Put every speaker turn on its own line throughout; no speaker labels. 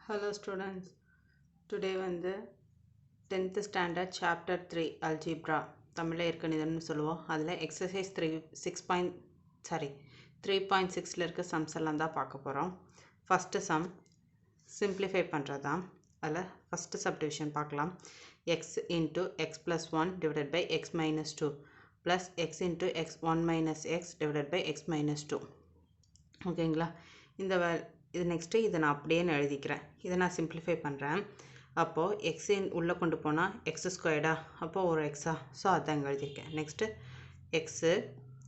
Hello students, today வந்து 10th standard chapter 3 algebra தமிழில் இருக்கணிதம்னு சொல்லுவோம். அதில் exercise 3.6ல் இருக்க sums எல்லாம் தான் பார்க்க போகிறோம். first sum simplify பண்ணுறது தான். அதில் first subdivision பார்க்கலாம். x into x plus 1 divided by x minus 2 plus x into x 1 minus x divided by x minus 2. ஓகேங்களா? இந்த இது நெக்ஸ்ட்டு இதை நான் அப்படியே எழுதிக்கிறேன். இதை நான் சிம்பிளிஃபை பண்ணுறேன். அப்போது எக்ஸின் உள்ளே கொண்டு போனால் எக்ஸ் ஸ்கொயர்டா, அப்போது ஒரு எக்ஸா, ஸோ அதான் இங்கே எழுதியிருக்கேன். நெக்ஸ்ட்டு எக்ஸு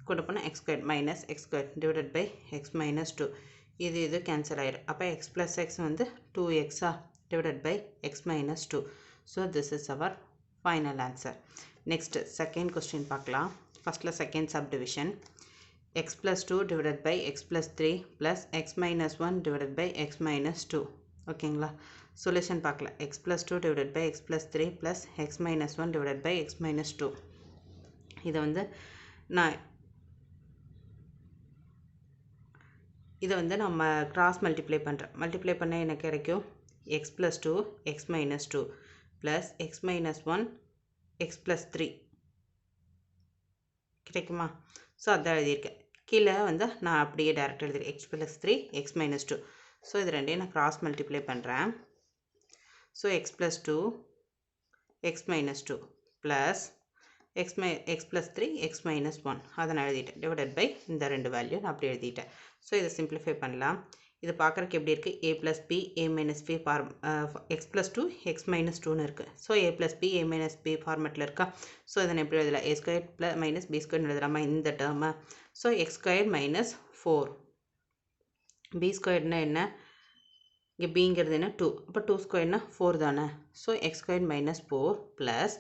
கொண்டு போனால் x square minus x square divided by x minus 2. இது கேன்சல் ஆயிடும். அப்போ எக்ஸ் ப்ளஸ் எக்ஸ் வந்து 2xா divided by x minus 2. So this is our final answer. Next second question பார்க்கலாம். ஃபஸ்ட்டில் second subdivision. x plus 2 divided by x plus 3 plus x minus 1 divided by x minus 2. ஓகேங்களா? Solution பார்க்கலாம். x plus 2 divided by x plus 3 plus x minus 1 divided by x minus 2. இதை வந்து நம்ம cross multiply பண்ணுறேன். Multiply பண்ண எனக்கு கிடைக்கும் x plus 2 x minus 2 plus x minus 1 x plus 3 கிடைக்குமா? ஸோ அதான் எழுதியிருக்கேன். கீழே வந்து நான் அப்படியே டேரெக்டாக எழுதிருக்கேன். X plus 3 x minus 2. So இது ரெண்டையும் நான் கிராஸ் மல்டிப்ளை பண்ணுறேன். So x plus 2 x minus 2 plus x plus 3 x minus 1 அதை நான் எழுதிட்டேன். டிவைடட் பை இந்த ரெண்டு வேல்யூ நான் அப்படி எழுதிட்டேன். ஸோ இதை சிம்பிளிஃபை பண்ணலாம். இது பார்க்குறக்கு எப்படி இருக்குது? A plus b a minus b x plus 2 x minus 2ன்னு இருக்குது. So a plus b a minus b ஃபார்மெட்டில் இருக்கா? ஸோ இதை எப்படி எழுதலாம்? A square plus minus b ஸ்கொயர்னு எழுதலாமா இந்த டேர்மை? So x square minus 4 b ஸ்கொயர்னா என்ன? இங்கே பிங்கிறது என்ன? 2. அப்போ 2 ஸ்கொயர்னா 4 தானே? So x square minus 4 plus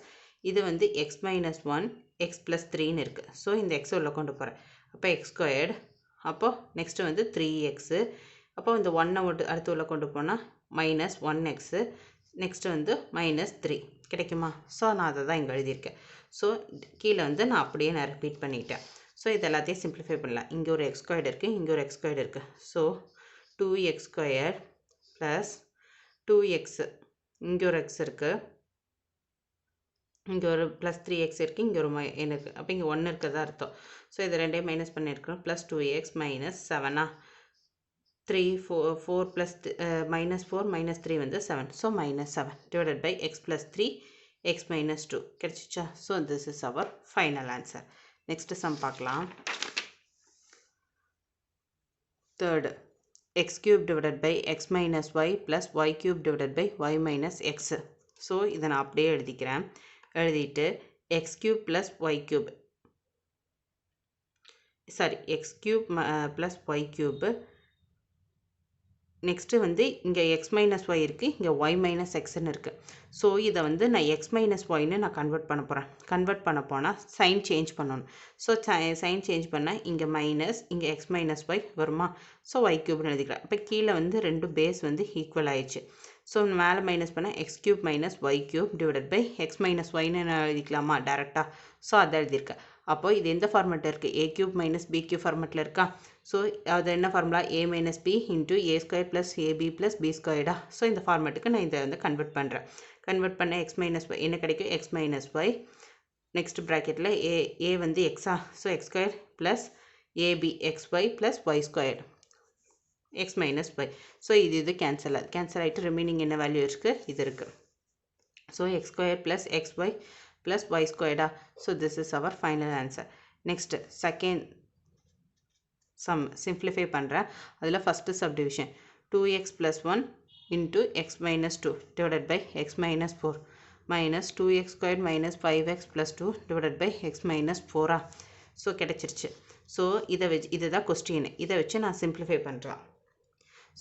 இது வந்து எக்ஸ் மைனஸ் 1 எக்ஸ் ப்ளஸ் 3ன்னு இருக்குது. ஸோ இந்த எக்ஸை உள்ள கொண்டு போகிறேன். அப்போ எக்ஸ் ஸ்கொயர்டு, அப்போது நெக்ஸ்ட்டு வந்து 3x, அப்போ இந்த 1 அடுத்து உள்ள கொண்டு போனால் மைனஸ் 1x, நெக்ஸ்ட்டு வந்து மைனஸ் 3 கிடைக்குமா? ஸோ நான் அதை தான் இங்கே எழுதியிருக்கேன். ஸோ கீழே வந்து நான் அப்படியே நான் ரிப்பீட் பண்ணிட்டேன். ஸோ இது எல்லாத்தையும் சிம்பிளிஃபை பண்ணலாம். இங்கே ஒரு எக்ஸ் ஸ்கொயர்டு இருக்குது, இங்கே ஒரு எக்ஸ் ஸ்கொயர்டு இருக்குது. So 2x square plus 2x, இங்கே ஒரு எக்ஸ் இருக்குது, இங்கே ஒரு ப்ளஸ் 3x இருக்குது, இங்கே ஒரு எனக்கு அப்போ இங்கே 1 இருக்கிறதா அர்த்தம். ஸோ இது ரெண்டையும் மைனஸ் பண்ணியிருக்கிறோம். Plus 2x minus 7 3 4 plus minus 4 minus 3 வந்து 7. So minus 7 divided by x plus 3 x minus 2 கிடைச்சிச்சா? So this is our final answer. Next sum பார்க்கலாம். Third x cube divided by x minus y plus y cube divided by y minus x. So இதை நான் அப்படியே எழுதிக்கிறேன். எழுதிட்டு x cube plus y cube x cube plus y cube, next வந்து இங்கே X minus Y இருக்குது, இங்கே Y minus எக்ஸ்ன்னு இருக்குது. ஸோ இதை வந்து நான் எக்ஸ் மைனஸ் ஒய்ன்னு நான் கன்வெர்ட் பண்ண போகிறேன். கன்வெர்ட் பண்ண போனால் சைன் சேஞ்ச் பண்ணணும். ஸோ சைன் சேஞ்ச் பண்ணால் இங்கே மைனஸ், இங்கே எக்ஸ் மைனஸ் ஒய் வருமா? ஸோ ஒய் க்யூப்னு எழுதிக்கலாம். இப்போ கீழே வந்து ரெண்டு பேஸ் வந்து ஈக்குவல் ஆயிடுச்சு. ஸோ மேலே மைனஸ் பண்ணால் x cube minus y cube divided by x minus ஒய்ன்னு எழுதிக்கலாமா டேரெக்டாக? ஸோ அதை எழுதியிருக்கேன். அப்போது இது எந்த ஃபார்மெட்டில் இருக்குது? A cube minus b cube ஃபார்மெட்டில் இருக்கா? ஸோ அது என்ன formula? A minus b into a square plus ab plus b ஸ்கொயர்டா? ஸோ இந்த ஃபார்மெட்டுக்கு நான் இதை வந்து கன்வெர்ட் பண்ணுறேன். கன்வெர்ட் பண்ண எக்ஸ் மைனஸ் ஒய் என்ன கிடைக்கும்? எக்ஸ் மைனஸ் ஒய் நெக்ஸ்ட் ப்ராக்கெட்டில் ஏ வந்து எக்ஸா? So x square plus ab x y plus y square x minus y. So இது கேன்சல் ஆகிட்டு ரிமைனிங் என்ன வேல்யூ இருக்குது? இது இருக்குது. So x square plus x y plus y ஸ்கொயர்டா? So this is our final answer. Next second sum simplify பண்ணுறேன். அதில் first subdivision 2x plus 1 into x minus 2 divided by x minus 4 minus 2x square minus 5x plus 2 divided by x minus 4. So கிடச்சிருச்சு. So இதுதான் question. இதை வச்சு நான் simplify பண்ணுறேன்.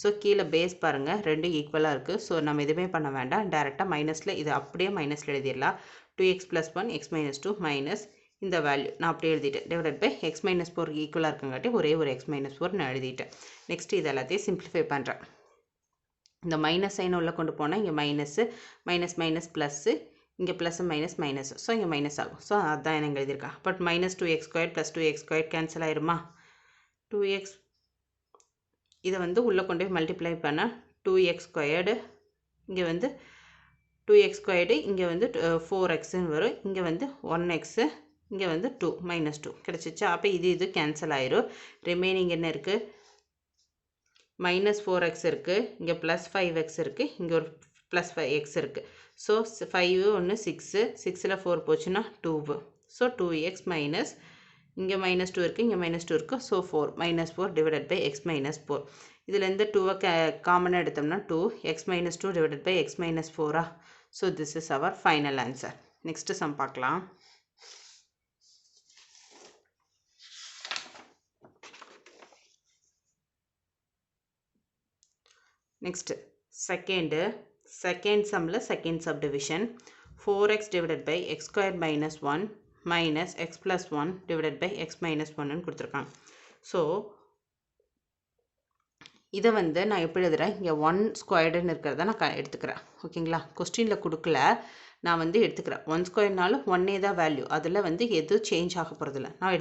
So கீழே base பாருங்கள், ரெண்டும் ஈக்குவலாக இருக்குது. ஸோ நம்ம எதுவுமே பண்ண வேண்டாம், டேரெக்டாக மைனஸில் இது அப்படியே மைனஸில் எழுதிடலாம். 2x plus 1 X minus 2 minus இந்த வேல்யூ நான் அப்படியே எழுதிட்டேன். டிவைடட் பை எக்ஸ் மைனஸ் 4 ஈக்குவலாக இருக்குங்காட்டி ஒரே ஒரு எக்ஸ் மைனஸ் 4 நான் எழுதிட்டேன். நெக்ஸ்ட் இது எல்லாத்தையும் சிம்ப்ளிஃபை பண்ணுறேன். இந்த மைனஸ் சைன் உள்ளே கொண்டு போனால் இங்கே மைனஸ்ஸு மைனஸ் மைனஸ் ப்ளஸ்ஸு, இங்கே ப்ளஸ் மைனஸ் மைனஸ், ஸோ இங்கே மைனஸ் ஆகும். ஸோ அதுதான் எனக்கு எழுதியிருக்கேன். But minus 2x square plus 2x square cancel ஆயிருமா? 2x இதை வந்து உள்ளே கொண்டு போய் மல்டிப்ளை பண்ணால் 2x ஸ்கொயர்டு, இங்கே வந்து 2x ஸ்கொயர்டு, இங்கே வந்து 4xன்னு வரும், இங்கே வந்து 1x, இங்கே வந்து 2 -2 கிடச்சிச்சா. அப்போ இது கேன்சல் ஆயிரும். ரிமைனிங் என்ன இருக்குது? -4x இருக்குது, இங்கே +5x இருக்குது, இங்கே ஒரு +5x இருக்குது. ஸோ 5 1 6, 6ல் 4 போச்சுன்னா 2. ஸோ 2x மைனஸ், இங்கே -2 இருக்குது, இங்கே -2 இருக்குது. So 4 -4 divided by x -4. இதுலேருந்து 2வை காமனாக எடுத்தோம்னா 2x -2 divided by x -4. So this is our final answer. Next sum பார்க்கலாம். Next, second sumல second subdivision, 4x divided by x squared minus 1 minus x plus 1 divided by x minus 1 கொடுத்திருக்காங்க. So, இதை வந்து நான் எப்படி எழுதுறேன்? இங்கே 1 ஸ்கொயர்டுன்னு இருக்கிறத நான் எடுத்துக்கிறேன். ஓகேங்களா? கொஸ்டினில் கொடுக்கல, நான் வந்து எடுத்துக்கிறேன். 1 ஸ்கொயர்னாலும் 1 தான் வேல்யூ, அதில் வந்து எதுவும் சேஞ்ச் ஆக போகிறதில்ல. நான்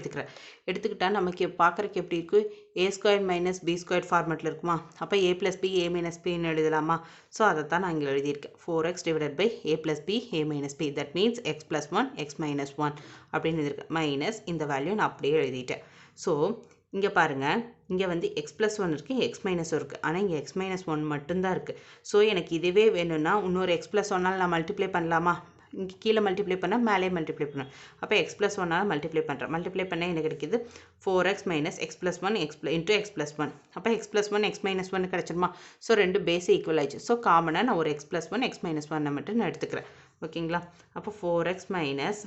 எடுத்துக்கிட்டால் நமக்கு பார்க்குறக்கு எப்படி இருக்குது? a square minus b square ஃபார்மெட்டில் இருக்குமா? அப்போ a + b a - bன்னு எழுதலாமா? ஸோ அதை தான் நான் இங்கே எழுதியிருக்கேன். 4x divided by a + b a - b, that means x + 1 x - 1 அப்படின்னு எழுதியிருக்கேன். மைனஸ் இந்த வேல்யூ நான் அப்படியே எழுதிட்டேன். ஸோ இங்கே பாருங்கள், இங்கே வந்து x + 1 இருக்குது, x - 1 இருக்குது. ஆனால் இங்கே x - 1 மட்டும்தான் இருக்குது. ஸோ எனக்கு இதுவே வேணும்னா இன்னொரு x + 1 நான் மல்டிப்ளை பண்ணலாமா? இங்கே கீழே மல்டிப்ளை பண்ணால் மேலே மல்டிப்ளை பண்ணணும். அப்போ x + 1 மல்டிப்ளை பண்ணுறேன். மல்டிப்ளை பண்ணால் என்ன கிடைக்குது? 4x minus x + 1 into x + 1. அப்போ x + 1 x - 1 கிடச்சிருமா? ஸோ ரெண்டு பேஸ் ஈக்குவல் ஆயிடுச்சு. ஸோ காமனாக நான் ஒரு x + 1 x - 1 மட்டும் நான் எடுத்துக்கிறேன். ஓகேங்களா? அப்போ 4x மைனஸ்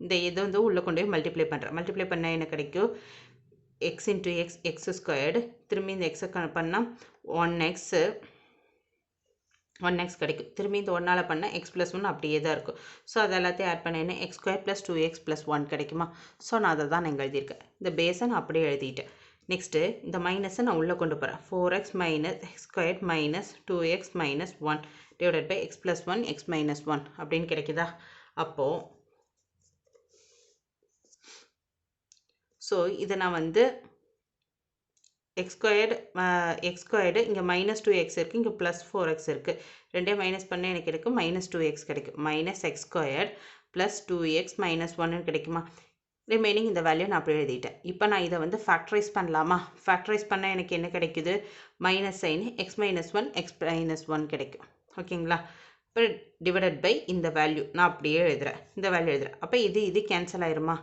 இந்த இதை வந்து உள்ளே கொண்டு போய் மல்டிப்ளை பண்ணுறேன். மல்டிப்ளை பண்ணால் என்ன கிடைக்கும்? x into x, x squared, திரும்பி இந்த x பண்ணால் 1x கிடைக்கும். திரும்பி இந்த 1ஆல் பண்ணால் x + 1 அப்படியே தான் இருக்கும். ஸோ அது எல்லாத்தையும் ஆட் பண்ண என்ன? x ஸ்கொயர் + 2x + 1 கிடைக்குமா? ஸோ நான் அதை தான் நான் எழுதியிருக்கேன். இந்த பேஸை நான் அப்படியே எழுதிட்டேன். நெக்ஸ்ட்டு இந்த மைனஸை நான் உள்ளே கொண்டு போகிறேன். 4x minus x square minus 2x - 1 divided by x + 1 x - 1 அப்படின்னு கிடைக்குதா? அப்போது ஸோ இதை நான் வந்து x ஸ்கொயர்டு இங்கே -2x இருக்குது, இங்கே +4x இருக்குது. ரெண்டையும் மைனஸ் பண்ண எனக்கு கிடைக்கும் -2x கிடைக்கும். -x ஸ்கொயர்ட் + 2x - 1 கிடைக்குமா? ரிமைனிங் இந்த வேல்யூ நான் அப்படியே எழுதிட்டேன். இப்போ நான் இதை வந்து ஃபேக்டரைஸ் பண்ணலாமா? ஃபேக்டரைஸ் பண்ணால் எனக்கு என்ன கிடைக்குது? மைனஸ் சைன் x - 1 x - 1 கிடைக்கும். ஓகேங்களா? இப்போ டிவைடட் பை இந்த வேல்யூ நான் அப்படியே எழுதுகிறேன். இந்த வேல்யூ எழுதுகிறேன். அப்போ இது கேன்சல் ஆயிருமா?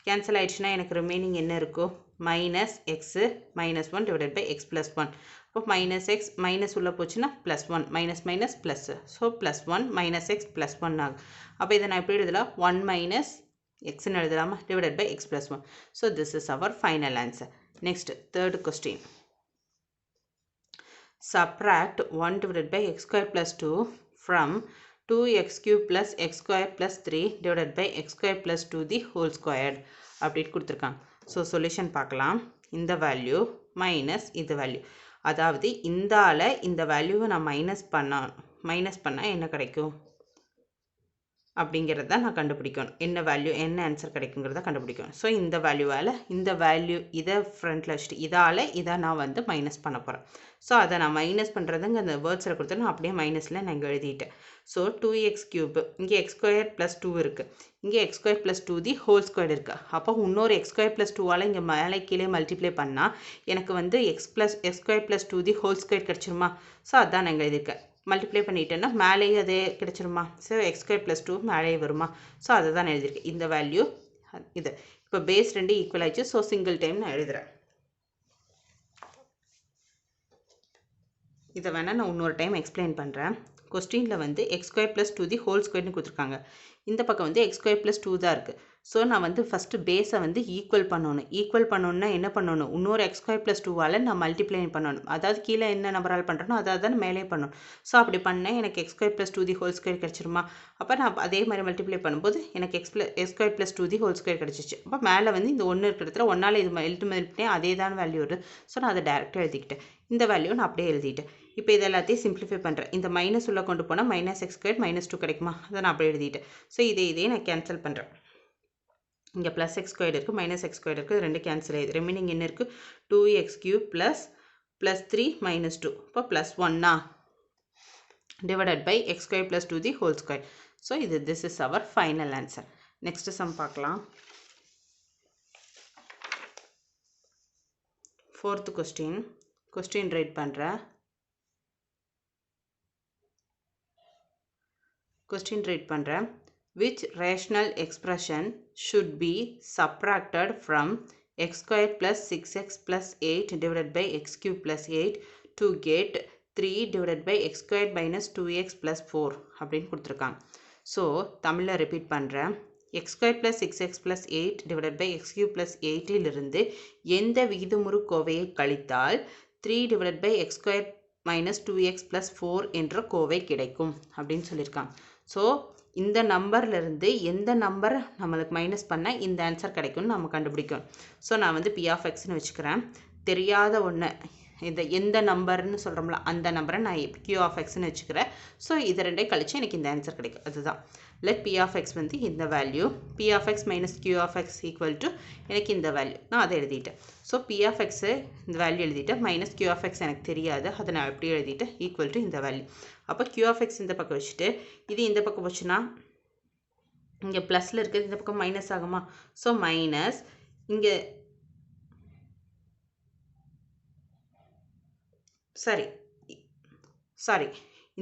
கேன்சல் ஆயிடுச்சுன்னா எனக்கு ரிமைனிங் என்ன இருக்கும்? -x - 1 divided by x + 1. அப்போ -x மைனஸ் உள்ளே போச்சுன்னா +1, minus minus plus. So +1 - x + 1 ஆகும். அப்போ இதை நான் எப்படி எழுதலாம்? 1 - xன்னு எழுதலாமா? Divided by x + 1. So this is our final answer. Next third question. Subtract 1 divided by x square plus 2 from 2x cube plus x square plus 3 divided by x square plus 2 the whole squared அப்படின்னு கொடுத்துருக்காங்க. So solution பார்க்கலாம். இந்த value minus இந்த value, அதாவது இந்த வேல்யூவை நான் minus பண்ணால் என்ன கிடைக்கும் அப்படிங்கிறத நான் கண்டுபிடிக்கணும். என்ன வேல்யூ என்ன ஆன்சர் கிடைக்குங்கிறத கண்டுபிடிக்கணும். ஸோ இந்த வேல்யூ இதை ஃப்ரண்ட்டில் வச்சுட்டு இதை நான் வந்து மைனஸ் பண்ண போகிறேன். ஸோ அதை நான் மைனஸ் பண்ணுறதுங்க அந்த வேர்ட்ஸில் கொடுத்து நான் அப்படியே மைனஸில் நான் இங்கே எழுதிட்டேன். ஸோ 2x கியூப், இங்கே x ஸ்கொயர் + 2 இருக்குது, இங்கே x square + 2 the whole square இருக்குது. அப்போ இன்னொரு x ஸ்கொயர் + 2ஆல் இங்கே மேலே கீழே மல்டிப்ளை பண்ணால் எனக்கு வந்து x square + 2 the whole square கிடச்சிருமா? ஸோ அதான் நான் இங்கே எழுதியிருக்கேன். மல்டிப்ளை பண்ணிட்டேன்னா மேலேயே அதே கிடச்சிருமா? ஸோ x ஸ்கொயர் + 2 மேலேயே வருமா? ஸோ அதை தான் எழுதியிருக்கேன். இந்த வேல்யூ இது. இப்போ பேஸ் 2 ஈக்குவல் ஆயிடுச்சு. ஸோ சிங்கிள் டைம் நான் எழுதுகிறேன். இதை வேணால் நான் இன்னொரு டைம் எக்ஸ்பிளைன் பண்ணுறேன். கொஸ்டினில் வந்து x ஸ்கொயர் + 2 தி ஹோல் ஸ்கொயர்னு கொடுத்துருக்காங்க. இந்த பக்கம் வந்து x ஸ்கொயர் + 2 தான் இருக்குது. ஸோ நான் வந்து ஃபஸ்ட்டு பேஸை வந்து ஈக்குவல் பண்ணணுன்னா என்ன பண்ணணும்? இன்னொரு x ஸ்கொயர் + 2ஆல் நான் மல்டிப்ளை பண்ணணும். அதாவது கீழே என்ன நம்பரால் பண்ணுறனோ அதை தான் மேலே பண்ணணும். ஸோ அப்படி பண்ணால் எனக்கு x square + 2 the whole square கிடச்சிருமா? அப்போ நான் அதே மாதிரி மல்டிப்ளை பண்ணும்போது எனக்கு x square + 2 the whole square கிடச்சிச்சு. அப்போ மேலே வந்து இந்த 1 இருக்கிற இடத்துல 1ஆல் இது மல்டிப்ளை அதே தான் வேல்யூ வருது. ஸோ நான் அதை டேரெக்டாக எழுதிக்கிட்டேன். இந்த வேல்யூ நான் அப்படியே எழுதிட்டேன். இப்போ இது எல்லாத்தையும் சிம்பிளிஃபை பண்ணுறேன். இந்த மைனஸ் உள்ள கொண்டு போனால் -x ஸ்கொயர் -2 கிடைக்குமா? அதை நான் அப்படியே எழுதிட்டேன். ஸோ இதே நான் கேன்சல் பண்ணுறேன். இங்கே +x ஸ்கொயர் இருக்குது, -x ஸ்கொயர் இருக்குது, ரெண்டு கேன்சல் ஆகிடுது. ரிமைனிங் என்ன இருக்குது? 2x cube +3 - 2. இப்போ +1 divided by x square plus 2 the whole square. So this is our final answer. Next sum பார்க்கலாம். Fourth question write பண்ணுறேன். Question write பண்ணுறேன். Which rational expression should be subtracted from x square plus 6x plus 8 divided by x cube plus 8 to get 3 divided by x squared minus 2x plus 4 அப்படின்னு கொடுத்துருக்காங்க. So தமிழில் repeat பண்ணுறேன். x square plus 6x plus 8 divided by x cube plus 8 இலிருந்து எந்த விகிதமுறு கோவையை கழித்தால் 3 divided by x squared minus 2x plus 4 என்ற கோவை கிடைக்கும் அப்படின்னு சொல்லியிருக்காங்க. ஸோ இந்த நம்பர்லேருந்து எந்த நம்பரை நம்மளுக்கு மைனஸ் பண்ணால் இந்த ஆன்சர் கிடைக்கும்னு நம்ம கண்டுபிடிக்கணும். ஸோ நான் வந்து p of xன்னு வச்சுக்கிறேன். தெரியாத ஒன்று எந்த நம்பர்னு சொல்கிறோம்ல அந்த நம்பரை நான் q of xன்னு வச்சுக்கிறேன். ஸோ இது ரெண்டே கழிச்சு எனக்கு இந்த ஆன்சர் கிடைக்கும். அதுதான் let p of x வந்து இந்த value p of x minus q of x equal to எனக்கு இந்த வேல்யூ நான் அதை எழுதிட்டேன். ஸோ p of x இந்த வேல்யூ எழுதிட்டேன், மைனஸ் q of x எனக்கு தெரியாது, அதை நான் எப்படி எழுதிட்டேன் ஈக்குவல் டு இந்த வேல்யூ. அப்போ q of x இந்த பக்கம் வச்சுட்டு இது இந்த பக்கம் போச்சுன்னா இங்கே ப்ளஸில் இருக்கிறது இந்த பக்கம் மைனஸ் ஆகுமா? ஸோ மைனஸ் இங்கே சாரி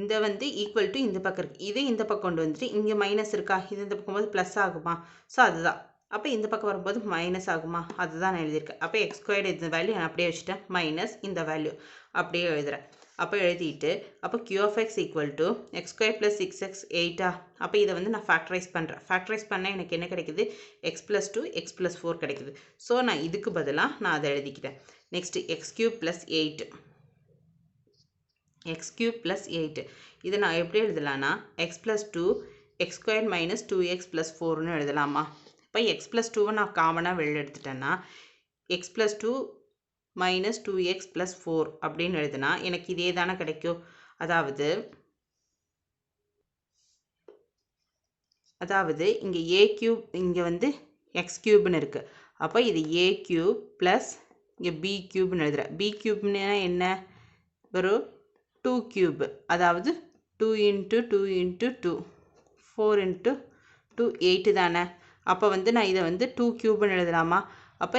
இந்த வந்து ஈக்குவல் டு இந்த பக்கம் இருக்குது, இது இந்த பக்கம் கொண்டு வந்துட்டு இங்கே மைனஸ் இருக்கா, இது இந்த பக்கம் போது ப்ளஸ் ஆகுமா? ஸோ அதுதான். அப்போ இந்த பக்கம் வரும்போது மைனஸ் ஆகுமா? அதுதான் நான் எழுதியிருக்கேன். அப்போ எக்ஸ் ஸ்கொயர்டு இந்த வேல்யூ நான் அப்படியே வச்சுட்டேன், மைனஸ் இந்த வேல்யூ அப்படியே எழுதுகிறேன். அப்போ எழுதிட்டு அப்போ q of x equal to x square plus 6x 8 அப்போ இதை வந்து நான் ஃபேக்டரைஸ் பண்ணுறேன். ஃபேக்டரைஸ் பண்ணால் எனக்கு என்ன கிடைக்குது? x plus 2 x plus 4 கிடைக்குது. ஸோ நான் இதுக்கு பதிலாக நான் அதை எழுதிக்கிட்டேன். Next x cube plus 8 x cube plus 8 இதை நான் எப்படி எழுதலான்னா x plus 2 x square minus 2x plus 4ன்னு எழுதலாமா? இப்போ x plus 2வை நான் காமனாக வெளில எடுத்துட்டேன்னா x plus 2 minus 2x plus 4 அப்படின்னு எழுதுனா எனக்கு இதே தானே கிடைக்கும். அதாவது இங்கே a cube இங்கே வந்து x cubeன்னு இருக்குது. அப்போ இது a cube plus இங்கே b cubeன்னு எழுதுகிறேன். b cubeன்னா என்ன? வெறும் 2 cube, அதாவது 2 into 2 into 2 4 into 2 8 தானே. அப்போ வந்து நான் இதை வந்து 2 cubeன்னு எழுதலாமா? அப்போ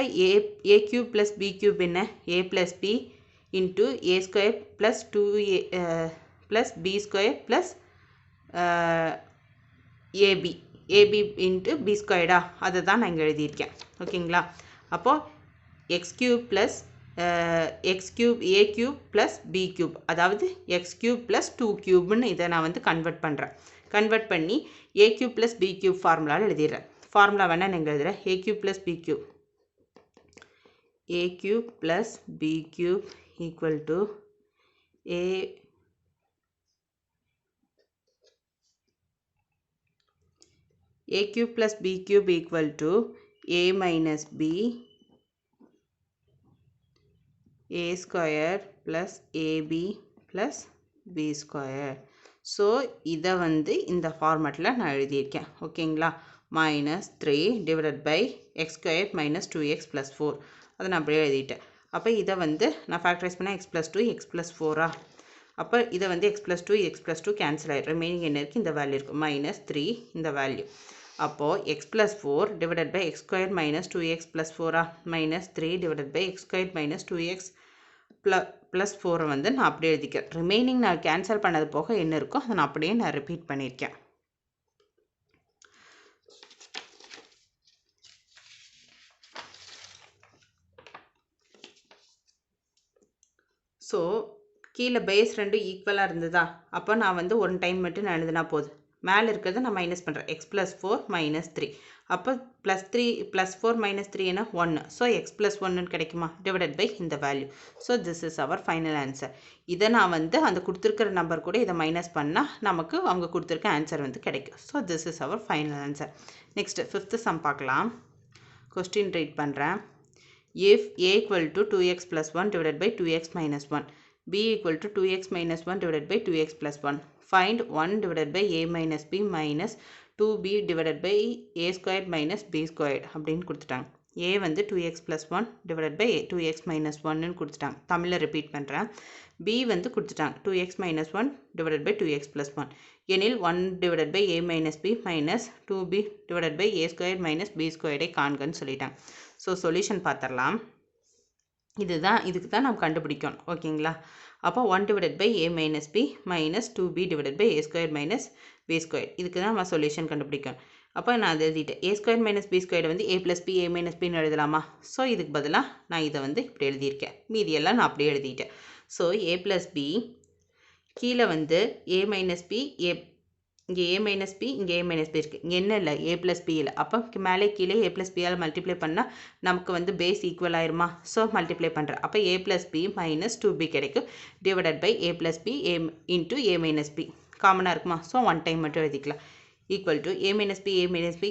a cube plus b cube என்ன? a plus b into a square plus 2a plus b square plus ab into b squaredா அதை தான் நான் இங்கே எழுதியிருக்கேன். ஓகேங்களா? அப்போது x cube plus x cube a cube plus b cube அதாவது x cube plus 2 cubeன்னு இதை நான் வந்து கன்வெர்ட் பண்ணி a cube plus b cube ஃபார்முலாவில் எழுதிடுறேன். ஃபார்முலா வேணால் நான் எழுதுகிறேன். a cube plus b cube a cube plus b cube equal to a cube plus b cube equal to a minus b a square plus ab plus b square. So இதை வந்து இந்த ஃபார்மேட்டில் நான் எழுதியிருக்கேன். ஓகேங்களா? minus 3 divided by x square minus 2x plus 4 அதை நான் அப்படியே எழுதிட்டேன். அப்போ இதை வந்து நான் ஃபேக்டரைஸ் பண்ணால் x plus 2 x plus 4 அப்போ இதை வந்து x plus 2 x plus 2 cancel ஆகிடும். ரிமைனிங் என்ன இருக்குது? இந்த வேல்யூ இருக்குது, minus 3 இந்த வேல்யூ. அப்போது x plus 4 divided by x square minus 2x plus 4 minus 3 divided by x square minus 2x plus 4 வந்து நான் அப்படியே எழுதிக்கிறேன். ரிமைனிங் நான் கேன்சல் பண்ணது போக என்ன இருக்கோ அதை நான் அப்படியே நான் ரிப்பீட் பண்ணியிருக்கேன். ஸோ கீழே பேஸ் ரெண்டும் ஈக்குவலாக இருந்ததா? அப்போ நான் வந்து ஒன் டைம் மட்டும் நான் எழுதினா போதும். மேலே இருக்கிறத நான் மைனஸ் பண்ணுறேன். x plus 4 minus 3 அப்போ +3 +4 minus 3 என்ன 1. ஸோ x plus 1 கிடைக்குமா? டிவைடட் பை இந்த value. So this is our final answer. இதை நான் வந்து அந்த கொடுத்துருக்கிற நம்பர் கூட இதை மைனஸ் பண்ணால் நமக்கு அவங்க கொடுத்துருக்க ஆன்சர் வந்து கிடைக்கும். So this is our final answer. Next fifth sum பார்க்கலாம். கொஸ்டின் ரைட் பண்ணுறேன். if a equal to 2x plus 1 divided by 2x minus 1, b equal to 2x minus 1 divided by 2x plus 1, find 1 divided by a minus b minus 2b divided by a squared minus b squared அப்படின்னு கொடுத்துட்டாங்க. a வந்து 2x plus 1 divided by 2x minus 1 கொடுத்துட்டாங்க. தமிழில் repeat பண்ணுறேன். b வந்து கொடுத்துட்டாங்க 2x minus 1 divided by 2x plus 1 எனில் 1 divided by a minus b minus 2b divided by a squared minus b squared காண்கன்னு சொல்லிட்டாங்க. ஸோ சொல்யூஷன் பார்த்துடலாம். இதுக்கு தான் நம்ம கண்டுபிடிக்கணும். ஓகேங்களா? அப்போ 1 divided by a minus b minus 2b divided by a squared minus b squared இதுக்கு தான் நம்ம சொல்யூஷன் கண்டுபிடிக்கணும். அப்போ நான் அதை எழுதிட்டேன். a squared minus b squared வந்து a plus b a minus bன்னு எழுதலாமா? ஸோ இதுக்கு பதிலாக நான் இதை வந்து இப்படி எழுதியிருக்கேன். மீதியெல்லாம் நான் அப்படியே எழுதிட்டேன். ஸோ a plus b கீழே வந்து a minus b இங்கே a minus b இங்கே a minus b இருக்குது. இங்கே என்ன இல்லை a plus b இல்லை. அப்போ மேலே கீழே a plus b ஆல் மல்டிப்ளை பண்ணால் நமக்கு வந்து பேஸ் ஈக்குவல் ஆயிருமா? ஸோ மல்டிப்ளை பண்ணுறேன். அப்போ a plus b minus 2b கிடைக்கும் divided by a plus b a into a minus b காமனாக இருக்குமா? ஸோ ஒன் டைம் மட்டும் எழுதிக்கலாம். Equal to a minus b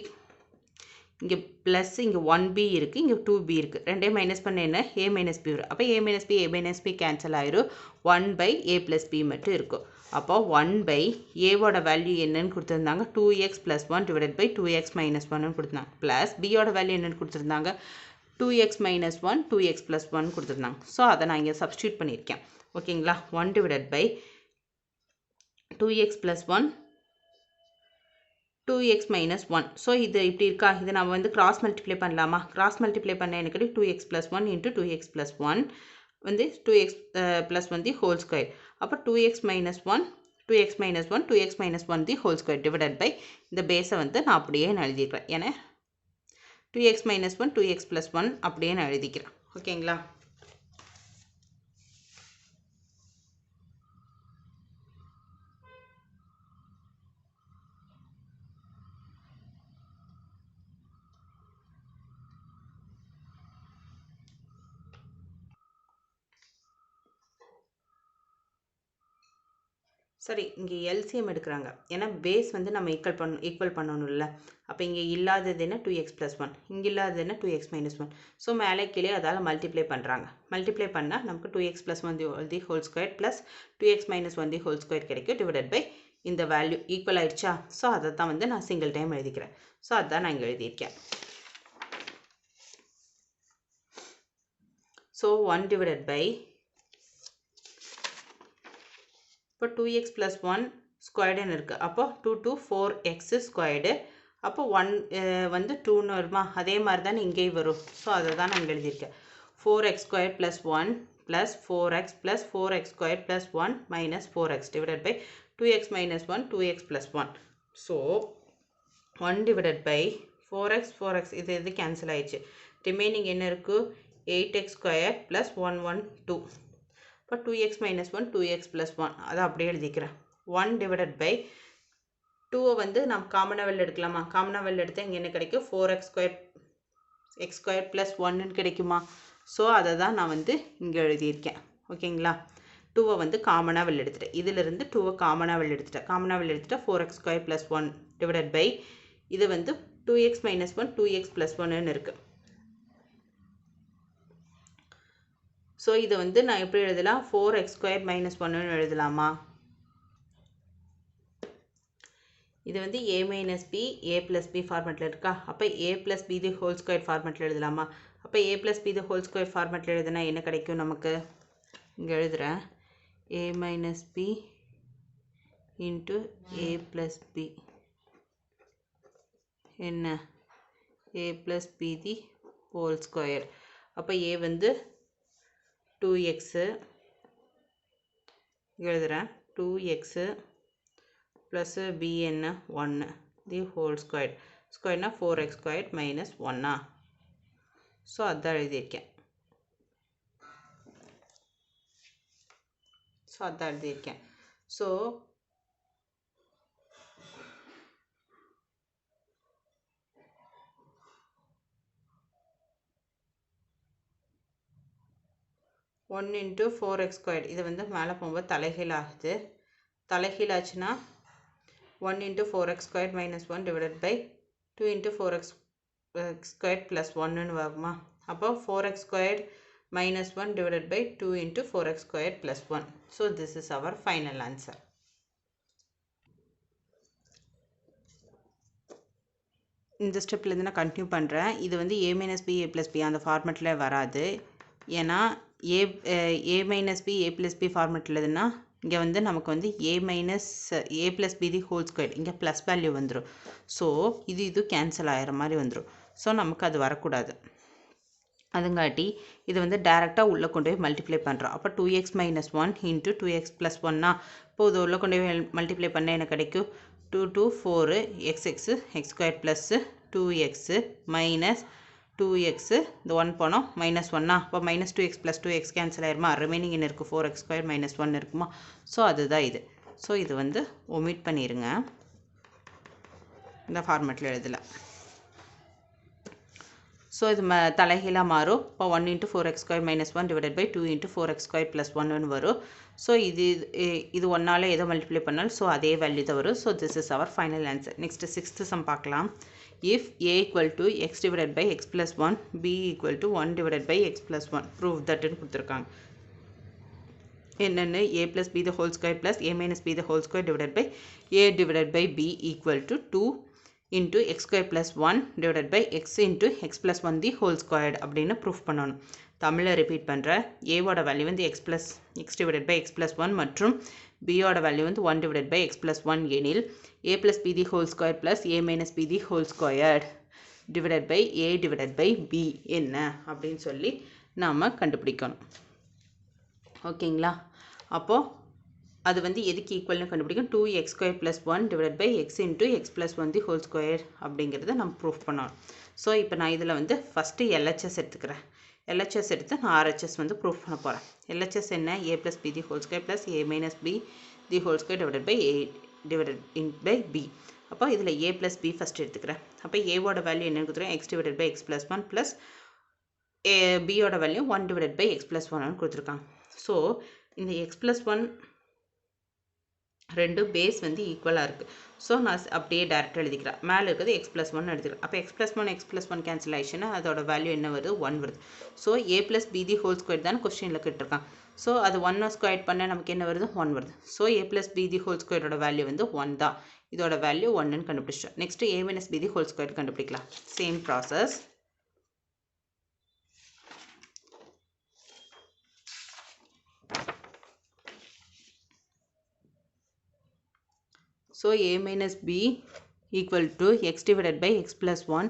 இங்கே ப்ளஸ் இங்கே 1b இருக்குது, இங்கே 2b இருக்குது. ரெண்டையும் மைனஸ் பண்ண என்ன a minus b வரும். அப்போ a minus b கேன்சல் ஆயிரும். 1 by a plus b மட்டும் இருக்கும். அப்போ 1 by a-வோட வேல்யூ என்னன்னு கொடுத்துருந்தாங்க 2x plus 1 divided by 2x minus 1 கொடுத்துருந்தாங்க. ப்ளஸ் b-யோட வேல்யூ என்னன்னு கொடுத்துருந்தாங்க 2x minus 1 2x plus 1 கொடுத்துருந்தாங்க. ஸோ அதை நான் இங்கே சப்ஸ்டியூட் பண்ணியிருக்கேன். ஓகேங்களா? 1 divided by 2x plus 1 2x minus 1. So இது இப்படி இருக்கா? இதை நம்ம வந்து கிராஸ் மல்டிப்ளை பண்ணலாமா? கிராஸ் மல்டிப்ளை பண்ண எனக்கு 2x plus 1 into 2x plus 1 வந்து 2x plus 1 the whole square. அப்போ 2x minus 1 2x minus 1 2x minus 1 the whole square divided by இந்த பேஸை வந்து நான் அப்படியே நான் எழுதிக்கிறேன். ஏன்னா 2x minus 1 2x plus 1 அப்படியே நான் எழுதிக்கிறேன். ஓகேங்களா? சரி, இங்கே எல்சிஎம் எடுக்கிறாங்க. ஏன்னா பேஸ் வந்து நம்ம ஈக்குவல் பண்ணணும்ல. அப்போ இங்கே இல்லாதது என்ன 2x plus 1 இங்கே இல்லாதது என்ன 2x minus 1. ஸோ மேலே கீழே அதால் மல்டிப்ளை பண்ணுறாங்க. மல்டிப்ளை பண்ணால் நமக்கு 2x plus 1 the whole square plus 2x minus 1 the whole square கிடைக்கும் டிவைடட் பை இந்த வேல்யூ ஈக்குவல் ஆயிடுச்சா? ஸோ அதை தான் வந்து நான் சிங்கிள் டைம் எழுதிக்கிறேன். ஸோ அதுதான் நான் இங்கே எழுதியிருக்கேன். ஸோ 1 divided by இப்போ 2x plus 1 ஸ்கொயர்டுன்னு இருக்குது. அப்போ 2 to 4x ஸ்கொயர்டு. அப்போ 1 வந்து 2ன்னு வருமா? அதே மாதிரி தான் இங்கேயும் வரும். ஸோ அதை தான் நான் இங்கே எழுதியிருக்கேன். 4x square plus 1 plus 4x plus 4x square plus 1 minus 4x divided by 2x minus 1 2x plus 1. So 1 divided by 4x இது கேன்சல் ஆயிடுச்சு. ரிமைனிங் என்ன இருக்குது? 8x square plus 112. இப்போ 2x minus 1 2x plus 1 அதை அப்படியே எழுதிக்கிறேன். 1 divided by 2 வந்து நம்ம காமனாக வெளில எடுக்கலாமா? காமனாக வெளில எடுத்தால் இங்கே என்ன கிடைக்கும்? 4x ஸ்கொயர் ப்ளஸ் 1ன்னு கிடைக்குமா? ஸோ அதை தான் நான் வந்து இங்கே எழுதியிருக்கேன். ஓகேங்களா? 2 வந்து காமனாக வெளில எடுத்துட்டேன். இதிலிருந்து 2 காமனாக வெளில எடுத்துட்டேன். காமனாக வெளில எடுத்துட்டா 4x square plus 1 divided by இது வந்து 2x minus 1 2x plus 1ன்னு இருக்குது. ஸோ இதை வந்து நான் எப்படி எழுதலாம்? 4x ஸ்கொயர் மைனஸ் 1ன்னு எழுதலாமா? இது வந்து a minus b a plus b ஃபார்மெட்டில் இருக்கா? அப்போ a plus b the whole square ஃபார்மெட்டில் எழுதலாமா? அப்போ a plus b the whole square ஃபார்மெட்டில் எழுதுனா என்ன கிடைக்கும் நமக்கு? இங்கே எழுதுகிறேன். a minus b into a plus b என்ன? a plus b the whole square. அப்போ a வந்து 2x எழுதுகிறேன். 2x ப்ளஸ் b என்ன 1 தி ஹோல் ஸ்கொயர். ஸ்கொயர்னா 4x ஸ்கொயர் மைனஸ் 1. ஸோ அதான் எழுதியிருக்கேன். So one into 4x square இது வந்து மேலே போகும்போது தலைகீழ் ஆகுது. தலைகீழ் ஆச்சுன்னா 1 into 4x squared minus 1 divided by 2 into 4x squared plus 1 வருமா? அப்போ 4x squared minus 1 divided by 2 into 4x squared plus 1. So this is our final answer. இந்த ஸ்டெப்லேருந்து நான் கண்டினியூ பண்ணுறேன். இது வந்து a minus b a plus b அந்த ஃபார்மெட்டில் வராது. ஏன்னா a minus b a plus b ஃபார்மெட்டில் இதுன்னா இங்கே வந்து நமக்கு வந்து a minus a plus b the whole square இங்கே ப்ளஸ் வேல்யூ வந்துடும். ஸோ இது கேன்சல் ஆகிற மாதிரி வந்துடும். ஸோ நமக்கு அது வரக்கூடாது. அதுங்காட்டி இது வந்து டேரெக்டாக உள்ளே கொண்டு போய் மல்டிப்ளை பண்ணுறோம். அப்போ 2x minus 1 into 2x plus 1னா இப்போ இது உள்ளே கொண்டு போய் மல்டிப்ளை பண்ணால் எனக்கு கிடைக்கும் 2 2 4 x square plus 2x minus 2x இந்த 1 போனோம் மைனஸ் 1னா அப்போ minus 2x plus 2x cancel ஆயிருமா, ரிமைனிங் என்ன இருக்குது 4x ஸ்கொயர் மைனஸ் 1 இருக்குமா. ஸோ அதுதான் இது. ஸோ இது வந்து ஒமிட் பண்ணிடுங்க, இந்த ஃபார்மெட்டில் எழுதலை. ஸோ இது தலைகீழாக மாறும். இப்போ 1 into 4x square minus 1 divided by 2 into 4x square plus 1 வரும். ஸோ இது ஒன்றால் எதோ மல்டிப்ளை பண்ணாலும் ஸோ அதே வேல்யூ தான் வரும். So this is our final answer. Next 6th sum பார்க்கலாம். If a equal to x divided by x plus 1 b equal to 1 divided by x plus 1 prove தட்னு கொடுத்துருக்காங்க. என்னென்னு a plus b the whole square plus a minus b the whole square divided by a divided by b equal to 2 into x square plus 1 divided by x into x plus 1 the whole squared அப்படின்னு proof பண்ணணும். தமிழில் repeat பண்ணுறேன். ஏவோட value வந்து x divided by x plus 1 மற்றும் பியோட value வந்து 1 divided by x plus 1 எனில் a plus b the whole square plus a minus b the whole squared divided by a divided by b என்ன அப்படின்னு சொல்லி நாம் கண்டுபிடிக்கணும். ஓகேங்களா. அப்போது அது வந்து எதுக்கு ஈக்குவல்னு கண்டுபிடிக்கும். 2x square plus 1 divide by x into x plus 1 the whole square அப்படிங்கிறத நம்ம ப்ரூஃப் பண்ணணும். ஸோ இப்போ நான் இதில் வந்து ஃபஸ்ட்டு எல்ஹெச்எஸ் எடுத்துக்கிறேன். எல்ஹெச்எஸ் எடுத்து நான் ஆர்ஹெச்எஸ் வந்து ப்ரூஃப் பண்ண போகிறேன். எல்ஹெச்எஸ் என்ன, a plus b the whole square plus a minus b the whole square divide by a divided by b. அப்போ இதில் a ப்ளஸ் b ஃபஸ்ட் எடுத்துக்கிறேன். அப்போ ஏவோட வேல்யூ என்னன்னு கொடுத்துருக்கேன், x divided by x plus 1 plus பியோட value 1 divided by x plus 1 கொடுத்துருக்காங்க. So இந்த எக்ஸ் ப்ளஸ் 1 ரெண்டு பேஸ் வந்து ஈக்குவலாக இருக்குது. ஸோ நான் அப்படியே டேரெக்டாக எழுதிக்கிறேன். மேலே இருக்கிறது எக்ஸ் ப்ளஸ் 1 எடுத்துக்கிறேன். அப்போ எக்ஸ் ப்ளஸ் 1 கேன்சல் ஆயிடுச்சுன்னா அதோட வேல்யூ என்ன வருது, 1 வருது. So a plus b the whole square தான் கொஸ்டினில் கேட்டிருக்காங்க. ஸோ அது 1 ஸ்கொயர் பண்ண நமக்கு என்ன வருது, 1 வருது. So a plus b the whole ஸ்கொயரோட வேல்யூ வந்து 1 தான். இதோட வேல்யூ 1ன்னு கண்டுபிடிச்சோம். Next a minus b the whole square கண்டுபிடிக்கலாம். Same process. So a minus b equal to x divided by x plus 1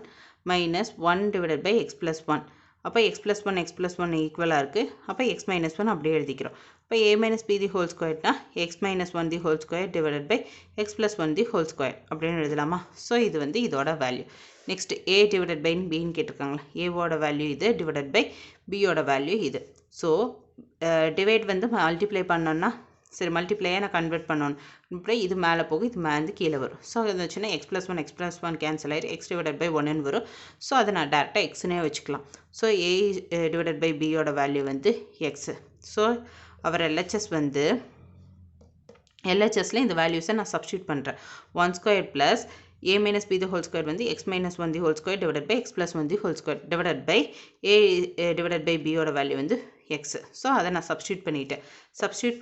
minus 1 divided by x plus 1. அப்போ x plus 1 ஈக்குவலாக இருக்குது. அப்போ x minus 1 அப்படியே எழுதிக்கிறோம். அப்போ a minus b the whole square தான் x minus 1 the whole square divided by x plus 1 the whole square அப்படின்னு எழுதலாமா. ஸோ இது வந்து இதோட value. Next a divided by bன்னு கேட்டிருக்காங்களா. a value இது divided by bயோட வேல்யூ இது. ஸோ டிவைட் வந்து multiply பண்ணோன்னா சரி மல்டிப்ளையாக நான் கன்வெர்ட் பண்ணணும். அப்புறம் இது மேலே போகும், இது மேலே கீழே வரும். ஸோ அது வந்துச்சுன்னா எக்ஸ் ப்ளஸ் 1 கேன்சல் ஆயிரும், எக்ஸ் டிவைடட் பை 1ன்னு வரும். ஸோ அதை நான் டேரெக்டாக எக்ஸ்னே வச்சுக்கலாம். ஸோ ஏ டிவைடட் பை பியோட வேல்யூ வந்து எக்ஸு. ஸோ அவர் எல்ஹெச்எஸ் வந்து எல்ஹெச்எஸில் இந்த வேல்யூஸை நான் சப்ஸ்டியூட் பண்ணுறேன். 1 square plus a minus b the whole square வந்து x minus 1 the whole square divided by x plus 1 the whole square divided by a divided by b ஓட value வந்து x. So அதை நான் சப்ஸ்டியூட்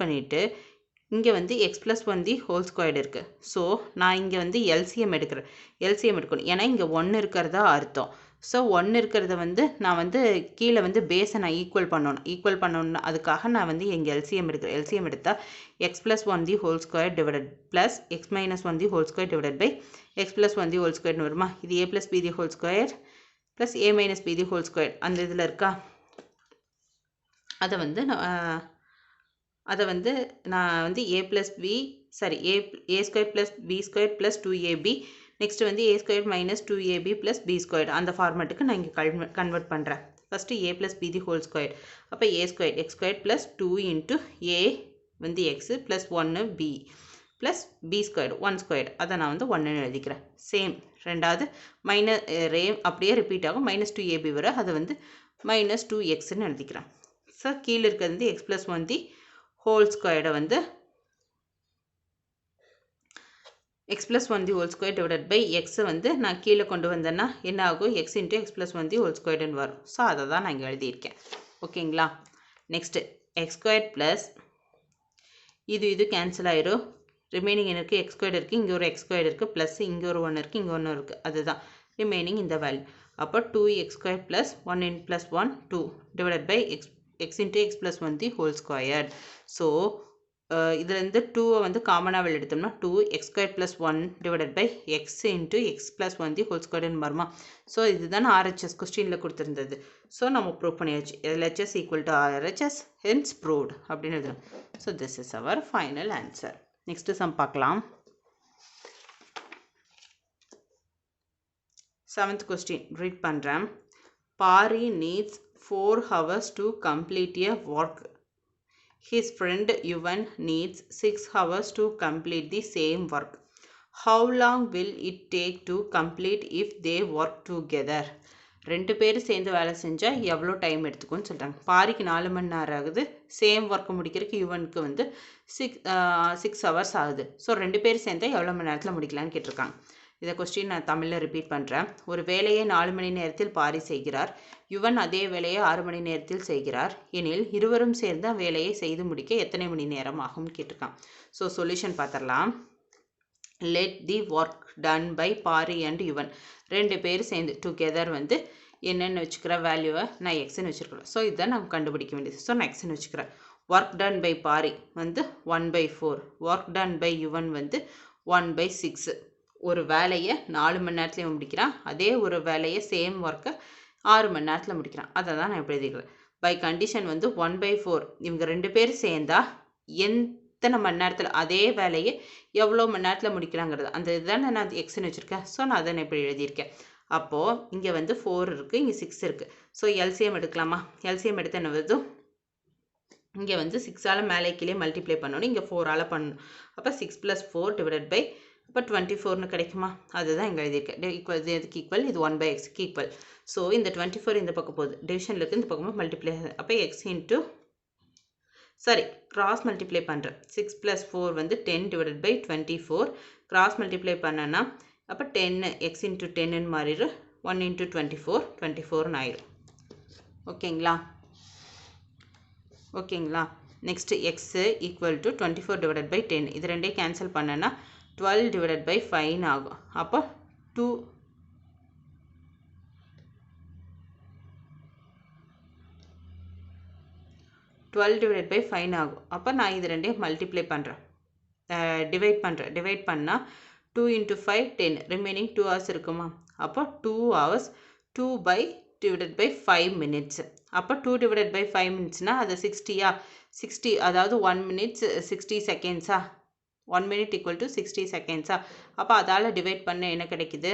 பண்ணிவிட்டு இங்கே வந்து x plus 1 the whole square இருக்குது. So நான் இங்கே வந்து எல்சிஎம் எடுக்கணும். ஏன்னா இங்கே 1 இருக்கிறதா அர்த்தம். ஸோ 1 இருக்கிறத வந்து நான் வந்து கீழே வந்து பேஸை நான் ஈக்குவல் பண்ணணும். அதுக்காக நான் வந்து இங்கே எல்சிஎம் எடுத்தால் x plus 1 the whole square divided plus x minus 1 the whole square divided by x plus 1 the whole square வருமா. இது a plus b the whole square plus a minus b the whole square அந்த இதில் இருக்கா. அதை வந்து நான் வந்து a plus b a square plus b square plus 2ab next வந்து a square minus 2ab plus b square அந்த ஃபார்மேட்டுக்கு நான் இங்கே கன்வெர்ட் பண்ணுறேன். First a plus b the whole square. அப்போ a square x square plus 2 into a வந்து x plus 1 b plus b square 1 square அதை நான் வந்து 1ன்னு எழுதிக்கிறேன். சேம் ரெண்டாவது மைனஸ் அப்படியே ரிப்பீட் ஆகும். மைனஸ் 2ab வர அதை வந்து மைனஸ் 2xன்னு எழுதிக்கிறேன். ஸோ கீழே இருக்கிறது வந்து x plus 1 தி ஹோல் ஸ்கொயர்டை வந்து x plus 1 the whole square divided by x வந்து நான் கீழே கொண்டு வந்தேன்னா என்ன ஆகும், x into x plus 1 the whole squareன்னு வரும். ஸோ அதை தான் நான் இங்கே எழுதியிருக்கேன். ஓகேங்களா. நெக்ஸ்ட்டு x squared ப்ளஸ் இது கேன்சல் ஆயிரும். ரிமைனிங் எனக்கு x squared இருக்குது, இங்கே ஒரு x squared இருக்குது, ப்ளஸ் இங்கே ஒரு 1 இருக்குது, இங்கே 1 இருக்குது. அதுதான் remaining in the value. அப்போ 2x square plus 1 in plus 1 2 divided by x into x plus 1 the whole squared. So இதிலிருந்து 2 வந்து காமனாக வெளில எடுத்தோம்னா 2x square plus 1 divided by x into x plus 1 the whole squared வருமா. So இதுதான் RHS கொஸ்டினில் கொடுத்துருந்தது. So நம்ம ப்ரூவ் பண்ணியாச்சு. LHS equal to RHS hence proved அப்படின்னு எழுதுறோம். So this is our final answer. Next sum பார்க்கலாம். 7th question read பண்ணுறேன். Pari needs 4 hours to complete a work. His friend Yuvan needs 6 hours to complete the same work. How long will it take to complete if they work together? ரெண்டு பேர் சேர்ந்து வேலை செஞ்சால் எவ்வளோ time எடுத்துக்கும்னு சொல்கிறாங்க. பாரிக்கு 4 மணி நேரம் ஆகுது, சேம் ஒர்க்கை முடிக்கிறதுக்கு யுவனுக்கு வந்து 6 ஹவர்ஸ் ஆகுது. ஸோ ரெண்டு பேர் சேர்ந்தால் எவ்வளோ மணி நேரத்தில் முடிக்கலான்னு கேட்டிருக்காங்க. இதை கொஸ்டின் நான் தமிழில் ரிப்பீட் பண்ணுறேன். ஒரு வேலையை 4 மணி நேரத்தில் பாரி செய்கிறார், யுவன் அதே வேலையை 6 மணி நேரத்தில் செய்கிறார் எனில் இருவரும் சேர்ந்த வேலையை செய்து முடிக்க எத்தனை மணி நேரம் ஆகும்னு கேட்டிருக்கான். ஸோ சொல்யூஷன் பார்த்துடலாம். Let the work done by Pari and Yuvan. ரெண்டு பேர் சேர்ந்து டுகெதர் வந்து என்னென்னு வச்சுக்கிற வேல்யூவை நான் எக்ஸ்ன்னு வச்சுருக்கிறேன். ஸோ இதுதான் நம்ம கண்டுபிடிக்க வேண்டியது. ஸோ நான் எக்ஸ்ன்னு வச்சுக்கிறேன். ஒர்க் டன் பை பாரி வந்து 1/4, ஒர்க் டன் பை யுவன் வந்து 1/6. ஒரு வேலையை 4 மணி நேரத்தில் முடிக்கிறான், அதே ஒரு வேலையை சேம் ஒர்க்கை 6 மணி நேரத்தில் முடிக்கிறான். அதை தான் நான் எப்படி எழுதிக்கிறேன். பை கண்டிஷன் வந்து 1/4 இவங்க ரெண்டு பேர் சேர்ந்தா எத்தனை மணி நேரத்தில் அதே வேலையை எவ்வளோ மணி நேரத்தில் முடிக்கிறாங்கிறது அந்த இதுதான் நான் எக்ஸ்ன்னு வச்சுருக்கேன். ஸோ நான் அதை எப்படி எழுதியிருக்கேன். அப்போது இங்கே வந்து 4 இருக்குது, இங்கே 6 இருக்குது. ஸோ எல்சிஎம் எடுக்கலாமா? எல்சிஎம் எடுத்து என்ன வருது? இங்கே வந்து 6ஆல் மேலே கீழே மல்டிப்ளை பண்ணணும், இங்கே 4ஆல் பண்ணணும். அப்போ 6 + 4 டிவைடட் பை இப்போ 24ன்னு கிடைக்குமா? அதுதான் இங்கே எழுதியிருக்கேன். ஈக்குவல் இது எதுக்கு ஈக்குவல்? இது 1/xக்கு ஈக்குவல். ஸோ இந்த 24 இந்த பக்கம் போகுது, டிவிஷனில் இருக்குது, இந்த பக்கமாக மல்டிப்ளை ஆகுது. அப்போ எக்ஸ் இன்ட்டு கிராஸ் மல்டிப்ளை பண்ணுறேன். 6 + 4 வந்து 10 டிவைடட் பை 24. கிராஸ் மல்டிப்ளை பண்ணனா அப்போ 10 எக்ஸ் இன்ட்டு 10ன்னு மாறிடும். 1 × 24 24ன்னு ஆயிடும். ஓகேங்களா? Next x equal to 24 divided by 10. இது ரெண்டே கேன்சல் பண்ணனா 12 டிவைடட் பை 5 ஆகும். அப்போ 12 டிவைடட் பை 5 ஆகும். அப்போ நான் இது ரெண்டையும் மல்டிப்ளை பண்ணுறேன், டிவைட் பண்ணால் 2 × 5 10, ரிமைனிங் 2 ஹவர்ஸ் இருக்குமா? அப்போ 2 ஹவர்ஸ் 2 டிவைடட் பை 5 மினிட்ஸ். அப்போ 2 டிவைடட் பை 5 மினிட்ஸ்னால் அது 60யா? 60 அதாவது 1 மினிட்ஸ் 60 செகண்ட்ஸா? 1 minute equal to 60 செகண்ட்ஸா? அப்போ அதால் டிவைட் பண்ண என்ன கிடைக்குது?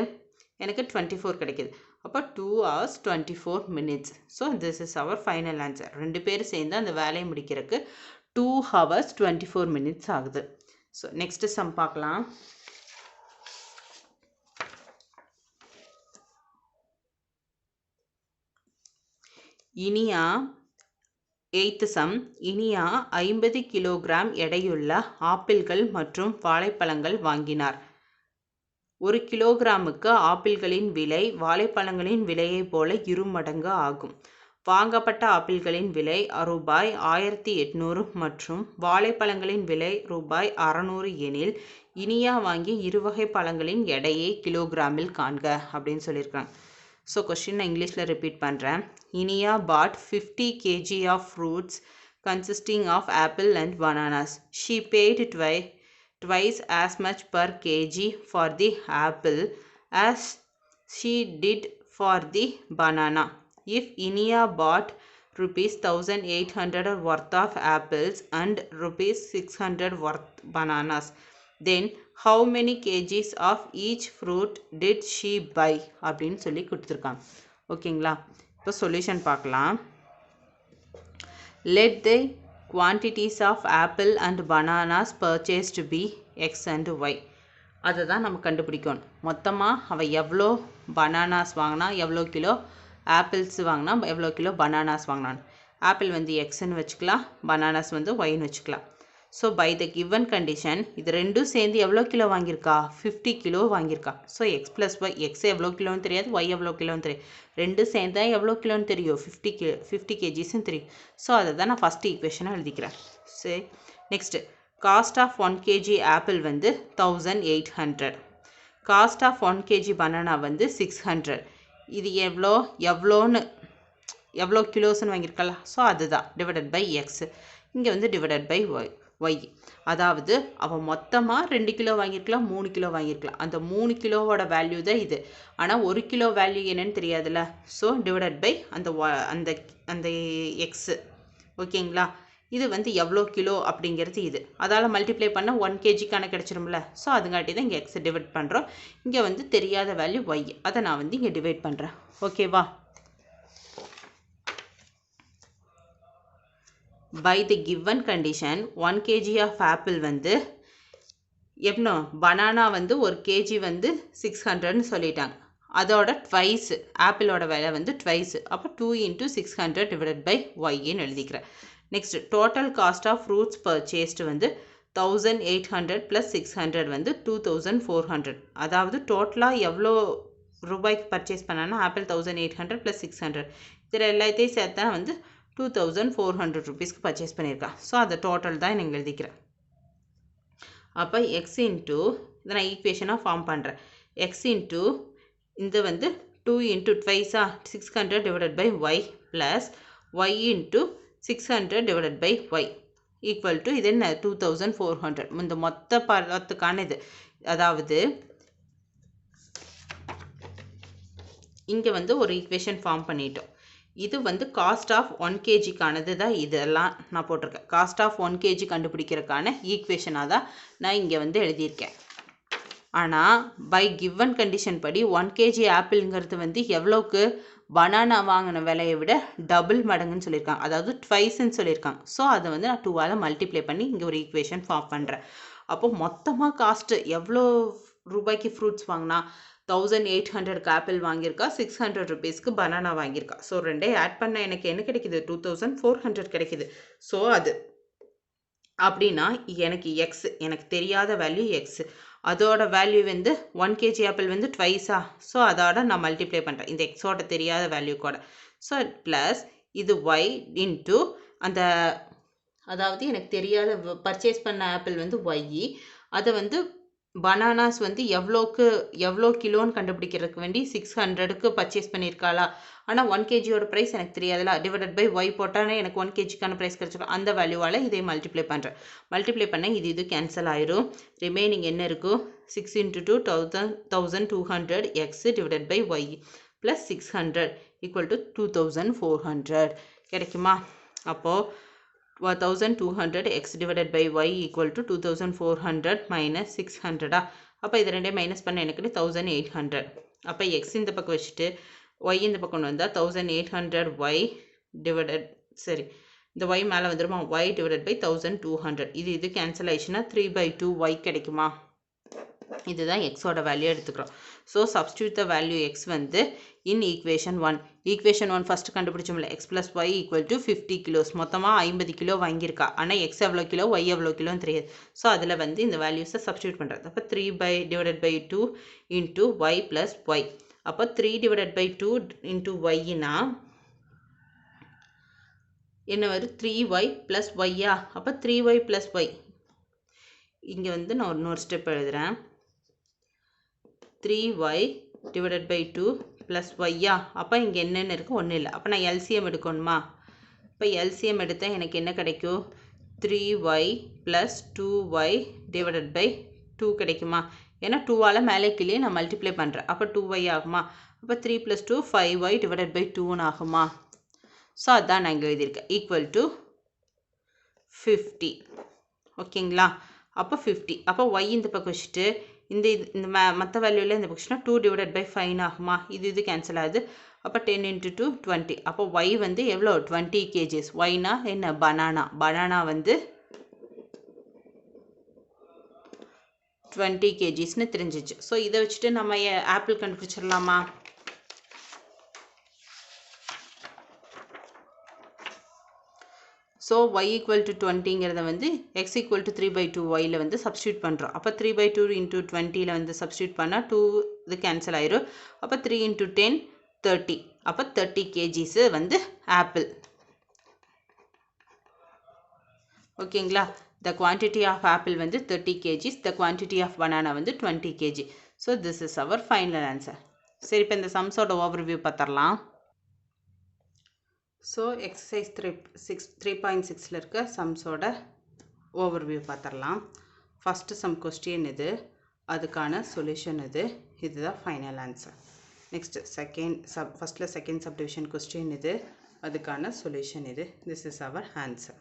எனக்கு 24 கிடைக்குது. அப்போ 2 hours 24 minutes. So this is our final answer. ரெண்டு பேர் சேர்ந்து அந்த வேலையை முடிக்கிறதுக்கு 2 hours 24 minutes ஆகுது. ஸோ நெக்ஸ்ட்டு சம் பார்க்கலாம். Iniya 8th some. Iniya 50 kilogram எடையுள்ள ஆப்பிள்கள் மற்றும் வாழைப்பழங்கள் வாங்கினார். 1 கிலோகிராமுக்கு ஆப்பிள்களின் விலை வாழைப்பழங்களின் விலையைப் போல 2 மடங்கு ஆகும். வாங்கப்பட்ட ஆப்பிள்களின் விலை ரூபாய் 1800 மற்றும் வாழைப்பழங்களின் விலை ரூபாய் 600 எனில் இனியா வாங்கி இருவகை பழங்களின் எடையை கிலோகிராமில் காண்க அப்படின்னு சொல்லியிருக்காங்க. ஸோ கொஸ்டின் நான் இங்கிலீஷில் ரிப்பீட் பண்ணுறேன். Iniya bought 50 kg of fruits consisting of apple and bananas. She paid twice as much per kg for the apple as she did for the banana. If Inia bought rupees 1800 worth of apples and rupees 600 worth bananas, then how many kgs of each fruit did she buy? அப்படின்னு சொல்லி கொடுத்துருக்காங்க. ஓகேங்களா? இப்போ solution பார்க்கலாம். Let the quantities of apple and bananas purchased be x and y. அதை தான் நம்ம கண்டுபிடிக்கணும். மொத்தமாக அவள் எவ்வளோ பனானாஸ் வாங்கினா, எவ்வளோ கிலோ ஆப்பிள்ஸ் வாங்கினா, எவ்வளோ கிலோ பனானாஸ் வாங்கினான். ஆப்பிள் வந்து எக்ஸ்ன்னு வச்சுக்கலாம், பனானாஸ் வந்து ஒய்ன்னு வச்சுக்கலாம். So by the given condition இது ரெண்டும் சேர்ந்து எவ்வளோ கிலோ வாங்கியிருக்கா? 50 கிலோ வாங்கியிருக்கா. So x plus y, x எவ்வளோ கிலோன்னு தெரியாது, ஒய் எவ்வளோ கிலோன்னு தெரியும். ரெண்டு சேர்ந்தா எவ்வளோ கிலோன்னு தெரியும்? 50 kgsன்னு தெரியும். ஸோ அதை தான் நான் ஃபஸ்ட்டு ஈக்குவேஷனாக எழுதிக்கிறேன். சரி, next cost of 1 kg apple வந்து 1800. காஸ்ட் ஆஃப் 1 kg பனானா வந்து 600. இது எவ்வளோ கிலோஸ்ன்னு வாங்கியிருக்கல, ஸோ அதுதான் டிவைடட் பை எக்ஸ். இங்கே வந்து டிவைடட் பை ஒய். அதாவது அவன் மொத்தமாக 2 கிலோ வாங்கியிருக்கலாம், 3 கிலோ வாங்கியிருக்கலாம். அந்த 3 கிலோவோட வேல்யூ தான் இது. ஆனால் 1 கிலோ வேல்யூ என்னன்னு தெரியாதுல்ல, ஸோ டிவைடட் பை அந்த அந்த எக்ஸு. ஓகேங்களா? இது வந்து எவ்வளோ கிலோ அப்படிங்கிறது இது. அதால் மல்டிப்ளை பண்ண 1 kgக்கான கிடச்சிரும்ல, ஸோ அதுங்காட்டி தான் இங்கே எக்ஸை டிவைட் பண்ணுறோம். இங்கே வந்து தெரியாத வேல்யூ ஒய், அதை நான் வந்து இங்கே டிவைட் பண்ணுறேன். ஓகேவா? By the given condition 1 kg of apple வந்து எப்போ பனானா வந்து 1 kg வந்து 600ன்னு சொல்லிட்டாங்க. அதோட ட்வைஸ் ஆப்பிளோட விலை வந்து ட்வைஸ். அப்போ 2 × 600 டிவைடட் பை ஒய்ன்னு எழுதிக்கிறேன். Next total cost of fruits purchased வந்து 1800 + 600 வந்து 2400. அதாவது டோட்டலாக எவ்வளோ ரூபாய்க்கு பர்ச்சேஸ் பண்ணான்னா ஆப்பிள் 1800 + 600 இதில் எல்லாத்தையும் சேர்த்தா வந்து 2400 rupeesக்கு பர்ச்சேஸ் பண்ணியிருக்கான். ஸோ அதை டோட்டல் தான் நீங்கள் எழுதிக்கிறேன். அப்போ எக்ஸ் இன்ட்டு இதை நான் ஈக்குவேஷனாக ஃபார்ம் பண்ணுறேன். எக்ஸ் இன்ட்டு இந்த வந்து 2 × ட்வைஸா 600 divided by y plus y into 600 divided by y equal to இது என்ன 2400. இந்த மொத்த பதத்துக்கான இது. அதாவது இங்கே வந்து ஒரு ஈக்குவேஷன் ஃபார்ம் பண்ணிட்டோம். இது வந்து காஸ்ட் ஆஃப் 1 kgக்கானது தான். இதெல்லாம் நான் போட்டிருக்கேன். காஸ்ட் ஆஃப் 1 kg கண்டுபிடிக்கிறதுக்கான ஈக்குவேஷனாக தான் நான் இங்கே வந்து எழுதியிருக்கேன். ஆனால் பை கிவன் கண்டிஷன் படி 1 kg ஆப்பிள்ங்கிறது வந்து எவ்வளோக்கு பனானா வாங்கின விலையை விட டபுள் மடங்குன்னு சொல்லியிருக்காங்க. அதாவது ட்வைஸ்ன்னு சொல்லியிருக்காங்க. ஸோ அதை வந்து நான் 2ஆல் மல்டிப்ளை பண்ணி இங்கே ஒரு ஈக்குவேஷன் ஃபார்ம் பண்ணுறேன். அப்போது மொத்தமாக காஸ்ட்டு எவ்வளோ ரூபாய்க்கு ஃப்ரூட்ஸ் வாங்கினா 1800க்கு ஆப்பிள் வாங்கியிருக்கா, 600 rupeesக்கு பனானா வாங்கியிருக்கா. ஸோ ரெண்டே ஆட் பண்ண எனக்கு என்ன கிடைக்குது 2400 கிடைக்குது. ஸோ அது அப்படின்னா எனக்கு எக்ஸ், எனக்கு தெரியாத வேல்யூ எக்ஸ். அதோட வேல்யூ வந்து 1 kg ஆப்பிள் வந்து ட்வைஸா, ஸோ அதோட நான் மல்டிப்ளை பண்ணுறேன் இந்த எக்ஸோட தெரியாத வேல்யூ கூட. ஸோ ப்ளஸ் இது ஒய் இன்ட்டு அந்த அதாவது எனக்கு தெரியாத பர்ச்சேஸ் பண்ண ஆப்பிள் வந்து ஒய், அதை வந்து பனானாஸ் வந்து எவ்வளோ கிலோன்னு கண்டுபிடிக்கிறதுக்கு வேண்டி 600க்கு பர்ச்சேஸ் பண்ணியிருக்காளா. ஆனால் 1 kgயோட ப்ரைஸ் எனக்கு தெரியாதுல, டிவைடட் பை ஒய் போட்டானே எனக்கு 1 kgக்கான ப்ரைஸ் கிடச்சிடும். அந்த வேல்யூவால் இதை மல்டிப்ளை பண்ணுறேன். மல்டிப்ளை பண்ணால் இது கேன்சல் ஆயிரும். ரிமைனிங் என்ன இருக்கும் 6 × 2 1200 x divided by y plus 600 equal to 2400 கிடைக்குமா? அப்போது 1200 x divided by y equal to 2400 minus 600. அப்போ இது ரெண்டே மைனஸ் பண்ண எனக்கு 1800. அப்போ x இந்த பக்கம் வச்சுட்டு y இந்த பக்கம் வந்தால் 1800 y divided இந்த y மேலே வந்துருமா y divided by 1200. இது கேன்சல் ஆயிடுச்சுன்னா 3/2 y கிடைக்குமா? இதுதான் எக்ஸோட வேல்யூ எடுத்துக்கிறோம். So substitute the value x வந்து இன் ஈக்குவேஷன் 1. ஈக்குவேஷன் 1 ஃபஸ்ட்டு கண்டுபிடிச்சோம்ல x plus y equal to 50 kilos. மொத்தமாக 50 கிலோ வாங்கியிருக்கா. ஆனால் எக்ஸ் எவ்வளோ கிலோ ஒய் எவ்வளோ கிலோன்னு தெரியாது. ஸோ அதில் வந்து இந்த வேல்யூஸை சப்ஸ்டியூட் பண்ணுறது. அப்போ 3/2 இன்ட்டு ஒய் ப்ளஸ் ஒய். அப்போ 3/2 இன்ட்டு ஒய்னா என்ன வரும் 3y ப்ளஸ் ஒய்யா. அப்போ 3y ப்ளஸ் ஒய். இங்கே வந்து நான் இன்னொரு ஸ்டெப் எழுதுகிறேன். 3y divided by 2 plus y. அப்போ இங்கே என்னென்னு இருக்குது ஒன்றும் இல்லை. அப்போ நான் LCM எடுக்கணுமா? இப்போ LCM எடுத்தால் எனக்கு என்ன கிடைக்கும் 3y plus 2y divided by 2 கிடைக்குமா? ஏன்னா 2ஆல் மேலே கீழே நான் மல்டிப்ளை பண்ணுறேன். அப்போ 2y ஆகுமா? அப்போ 3 + 2 5y divided by 2 ஆகுமா? ஸோ அதான் நான் இங்கே எழுதியிருக்கேன் ஈக்குவல் டு 50. ஓகேங்களா? அப்போ 50. அப்போ ஒய் இந்த பக்கம் வச்சுட்டு இந்த மற்ற வேல்யூவில் இந்த பக்கம் 2 டிவைடட் பை 5 ஆகுமா? இது கேன்சல் ஆகுது. அப்போ 10 × 2 20. அப்போ ஒய் வந்து எவ்வளோ 20 kgs. ஒய்னா என்ன பனானா வந்து 20 kgsன்னு தெரிஞ்சிச்சு. ஸோ இதை வச்சுட்டு நம்ம ஆப்பிள் கண்டுபிடிச்சிடலாமா? ஸோ y ஈக்குவல் டு 20ங்கிறத வந்து x ஈக்குவல் டு 3/2 yல வந்து சப்ஸ்டியூட் பண்ணுறோம். அப்போ 3/2 × 20ல் வந்து சப்ஸ்டியூட் பண்ணால் 2 இது கேன்சல் ஆயிரும். அப்போ 3 × 10 30. அப்போ 30 kgs வந்து ஆப்பிள். ஓகேங்களா? the quantity of apple வந்து 30 kgs, the quantity of banana வந்து 20 kg. So this is our final answer. சரி, இப்போ இந்த சம்ஸோட ஓவர்வியூ பார்த்துடலாம். ஸோ எக்ஸசைஸ் 3.6ல் இருக்க சம்ஸோட ஓவர்வியூ பார்த்துடலாம். ஃபஸ்ட்டு சம் கொஸ்டின் இது, அதுக்கான சொல்யூஷன் இது, இதுதான் ஃபைனல் ஆன்சர். நெக்ஸ்ட் ஃபஸ்ட்டில் செகண்ட் சப்டிவிஷன் கொஸ்டின் இது, அதுக்கான சொல்யூஷன் இது. This is our answer.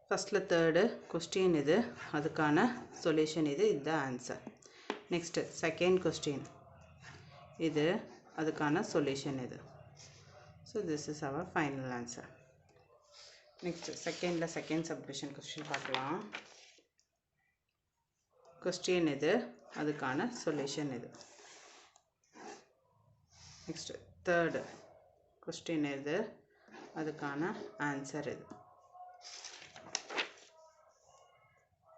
ஃபஸ்ட்டில் தேர்டு கொஸ்டின் இது, அதுக்கான சொல்யூஷன் இது, இதுதான் ஆன்சர். நெக்ஸ்ட்டு செகண்ட் கொஸ்டின் இது, அதுக்கான சொல்யூஷன் இது. So this is our final answer. Next second subdivision question பார்க்கலாம். கொஸ்டின் இது, அதுக்கான சொல்யூஷன் இது. நெக்ஸ்ட் தேர்டு கொஸ்டின் இது, அதுக்கான ஆன்சர் இது.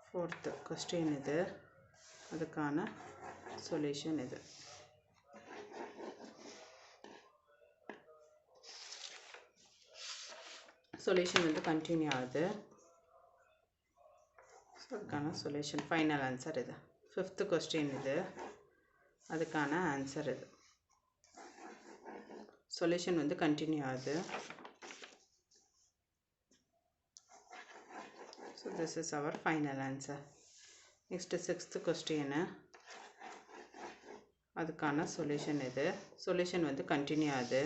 ஃபோர்த்து கொஸ்டின் இது, அதுக்கான சொல்யூஷன் இது. சொல்யூஷன் வந்து கண்டினியூ ஆகுது. ஸோ அதுக்கான சொல்யூஷன் ஃபைனல் ஆன்சர் இது. ஃபிஃப்த்து கொஸ்டின் இது, அதுக்கான ஆன்சர் இது. சொல்யூஷன் வந்து கண்டினியூ ஆகுது. So this is our final answer. Next sixth question, அதுக்கான சொல்யூஷன் இது. சொல்யூஷன் வந்து கண்டினியூ ஆகுது.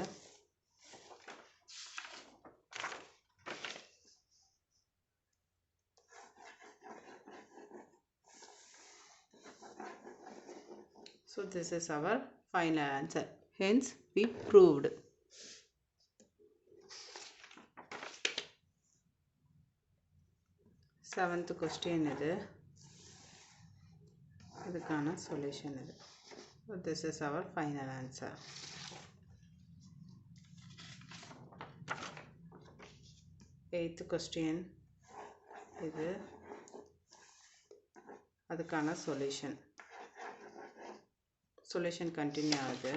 So this is our final answer. Hence we proved. Seventh question இது, இதுக்கான solution இது. So this is our final answer. Eighth question இது, அதுக்கான solution. Solution continue ஆகுது.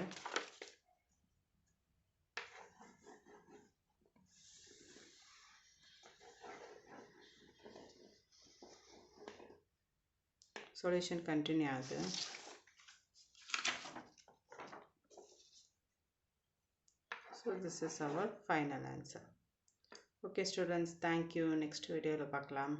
சொல்யூஷன் கண்டினியூ ஆகுது. So this is our final answer. Okay students, thank you. Next வீடியோவில் பார்க்கலாம்.